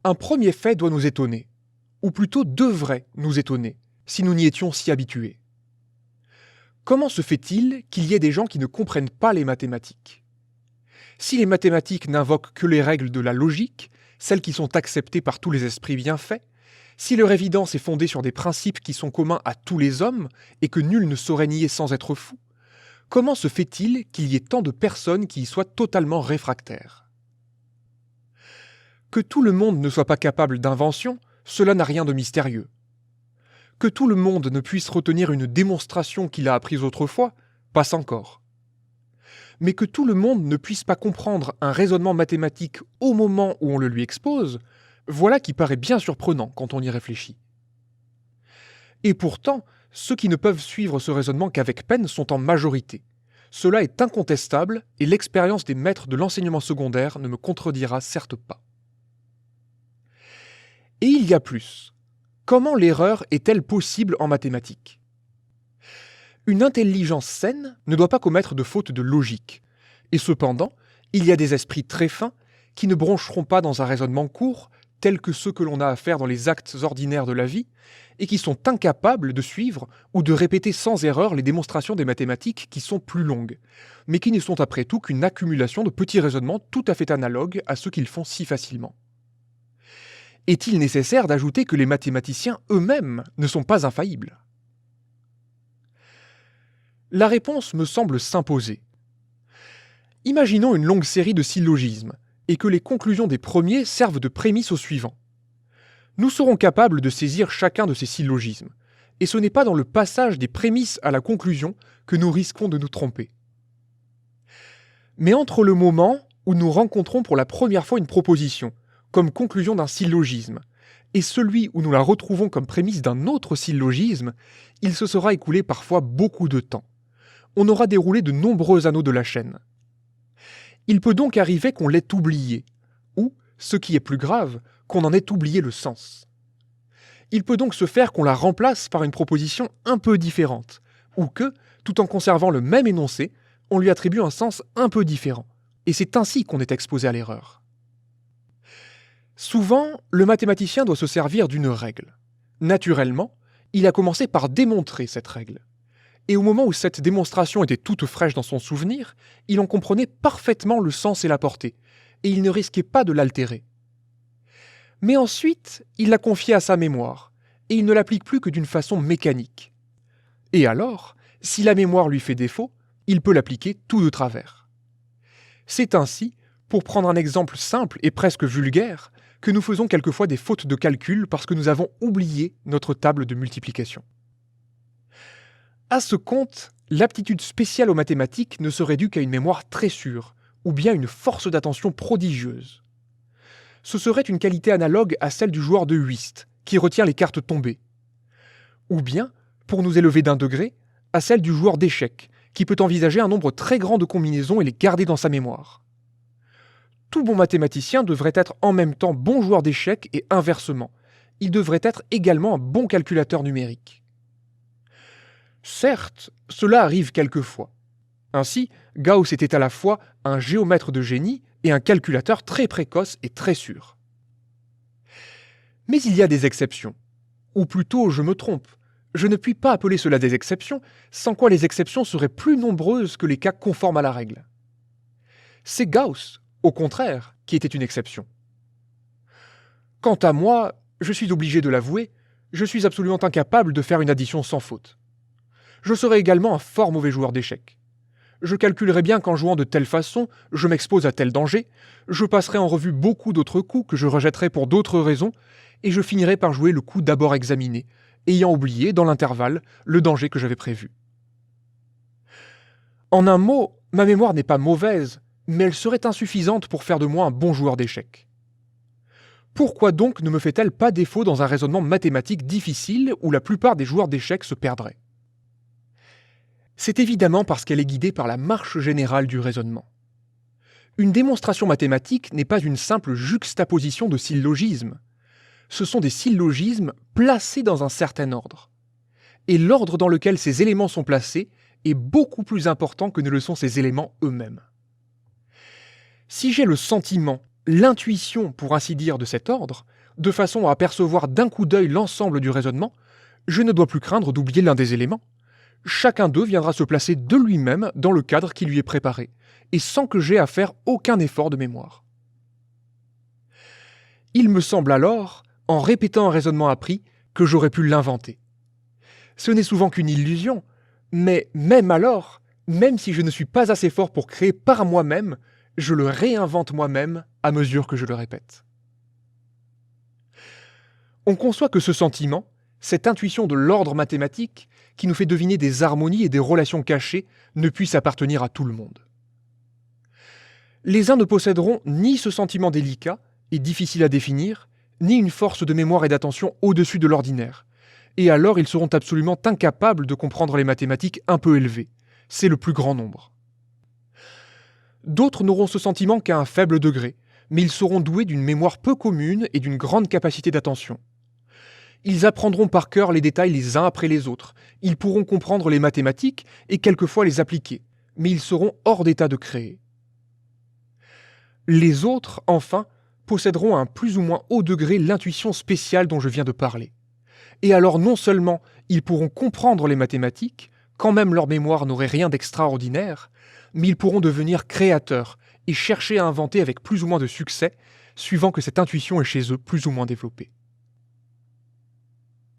Un premier fait doit nous étonner, ou plutôt devrait nous étonner, si nous n'y étions si habitués. Comment se fait-il qu'il y ait des gens qui ne comprennent pas les mathématiques? Si les mathématiques n'invoquent que les règles de la logique, celles qui sont acceptées par tous les esprits bien faits, si leur évidence est fondée sur des principes qui sont communs à tous les hommes et que nul ne saurait nier sans être fou, comment se fait-il qu'il y ait tant de personnes qui y soient totalement réfractaires? Que tout le monde ne soit pas capable d'invention, cela n'a rien de mystérieux. Que tout le monde ne puisse retenir une démonstration qu'il a apprise autrefois, passe encore. Mais que tout le monde ne puisse pas comprendre un raisonnement mathématique au moment où on le lui expose, voilà qui paraît bien surprenant quand on y réfléchit. Et pourtant, ceux qui ne peuvent suivre ce raisonnement qu'avec peine sont en majorité. Cela est incontestable et l'expérience des maîtres de l'enseignement secondaire ne me contredira certes pas. Et il y a plus. Comment l'erreur est-elle possible en mathématiques? Une intelligence saine ne doit pas commettre de faute de logique. Et cependant, il y a des esprits très fins qui ne broncheront pas dans un raisonnement court, tels que ceux que l'on a à faire dans les actes ordinaires de la vie, et qui sont incapables de suivre ou de répéter sans erreur les démonstrations des mathématiques qui sont plus longues, mais qui ne sont après tout qu'une accumulation de petits raisonnements tout à fait analogues à ceux qu'ils font si facilement. Est-il nécessaire d'ajouter que les mathématiciens eux-mêmes ne sont pas infaillibles? La réponse me semble s'imposer. Imaginons une longue série de syllogismes, et que les conclusions des premiers servent de prémisse au suivant. Nous serons capables de saisir chacun de ces syllogismes, et ce n'est pas dans le passage des prémices à la conclusion que nous risquons de nous tromper. Mais entre le moment où nous rencontrons pour la première fois une proposition, comme conclusion d'un syllogisme, et celui où nous la retrouvons comme prémisse d'un autre syllogisme, il se sera écoulé parfois beaucoup de temps. On aura déroulé de nombreux anneaux de la chaîne. Il peut donc arriver qu'on l'ait oublié, ou, ce qui est plus grave, qu'on en ait oublié le sens. Il peut donc se faire qu'on la remplace par une proposition un peu différente, ou que, tout en conservant le même énoncé, on lui attribue un sens un peu différent, et c'est ainsi qu'on est exposé à l'erreur. Souvent, le mathématicien doit se servir d'une règle. Naturellement, il a commencé par démontrer cette règle. Et au moment où cette démonstration était toute fraîche dans son souvenir, il en comprenait parfaitement le sens et la portée, et il ne risquait pas de l'altérer. Mais ensuite, il l'a confiée à sa mémoire, et il ne l'applique plus que d'une façon mécanique. Et alors, si la mémoire lui fait défaut, il peut l'appliquer tout de travers. C'est ainsi, pour prendre un exemple simple et presque vulgaire, que nous faisons quelquefois des fautes de calcul parce que nous avons oublié notre table de multiplication. À ce compte, l'aptitude spéciale aux mathématiques ne serait due qu'à une mémoire très sûre, ou bien une force d'attention prodigieuse. Ce serait une qualité analogue à celle du joueur de whist, qui retient les cartes tombées. Ou bien, pour nous élever d'un degré, à celle du joueur d'échecs, qui peut envisager un nombre très grand de combinaisons et les garder dans sa mémoire. Tout bon mathématicien devrait être en même temps bon joueur d'échecs et inversement. Il devrait être également un bon calculateur numérique. Certes, cela arrive quelquefois. Ainsi, Gauss était à la fois un géomètre de génie et un calculateur très précoce et très sûr. Mais il y a des exceptions. Ou plutôt, je me trompe. Je ne puis pas appeler cela des exceptions, sans quoi les exceptions seraient plus nombreuses que les cas conformes à la règle. C'est Gauss, au contraire, qui était une exception. Quant à moi, je suis obligé de l'avouer, je suis absolument incapable de faire une addition sans faute. Je serais également un fort mauvais joueur d'échecs. Je calculerai bien qu'en jouant de telle façon, je m'expose à tel danger, je passerai en revue beaucoup d'autres coups que je rejetterai pour d'autres raisons, et je finirai par jouer le coup d'abord examiné, ayant oublié, dans l'intervalle, le danger que j'avais prévu. En un mot, ma mémoire n'est pas mauvaise, mais elle serait insuffisante pour faire de moi un bon joueur d'échecs. Pourquoi donc ne me fait-elle pas défaut dans un raisonnement mathématique difficile où la plupart des joueurs d'échecs se perdraient? C'est évidemment parce qu'elle est guidée par la marche générale du raisonnement. Une démonstration mathématique n'est pas une simple juxtaposition de syllogismes. Ce sont des syllogismes placés dans un certain ordre. Et l'ordre dans lequel ces éléments sont placés est beaucoup plus important que ne le sont ces éléments eux-mêmes. Si j'ai le sentiment, l'intuition, pour ainsi dire, de cet ordre, de façon à apercevoir d'un coup d'œil l'ensemble du raisonnement, je ne dois plus craindre d'oublier l'un des éléments. Chacun d'eux viendra se placer de lui-même dans le cadre qui lui est préparé, et sans que j'aie à faire aucun effort de mémoire. Il me semble alors, en répétant un raisonnement appris, que j'aurais pu l'inventer. Ce n'est souvent qu'une illusion, mais même alors, même si je ne suis pas assez fort pour créer par moi-même, je le réinvente moi-même à mesure que je le répète. On conçoit que ce sentiment, cette intuition de l'ordre mathématique, qui nous fait deviner des harmonies et des relations cachées, ne puisse appartenir à tout le monde. Les uns ne posséderont ni ce sentiment délicat et difficile à définir, ni une force de mémoire et d'attention au-dessus de l'ordinaire, et alors ils seront absolument incapables de comprendre les mathématiques un peu élevées. C'est le plus grand nombre. D'autres n'auront ce sentiment qu'à un faible degré, mais ils seront doués d'une mémoire peu commune et d'une grande capacité d'attention. Ils apprendront par cœur les détails les uns après les autres, ils pourront comprendre les mathématiques et quelquefois les appliquer, mais ils seront hors d'état de créer. Les autres, enfin, posséderont à un plus ou moins haut degré l'intuition spéciale dont je viens de parler. Et alors non seulement ils pourront comprendre les mathématiques, quand même leur mémoire n'aurait rien d'extraordinaire, mais ils pourront devenir créateurs et chercher à inventer avec plus ou moins de succès, suivant que cette intuition est chez eux plus ou moins développée.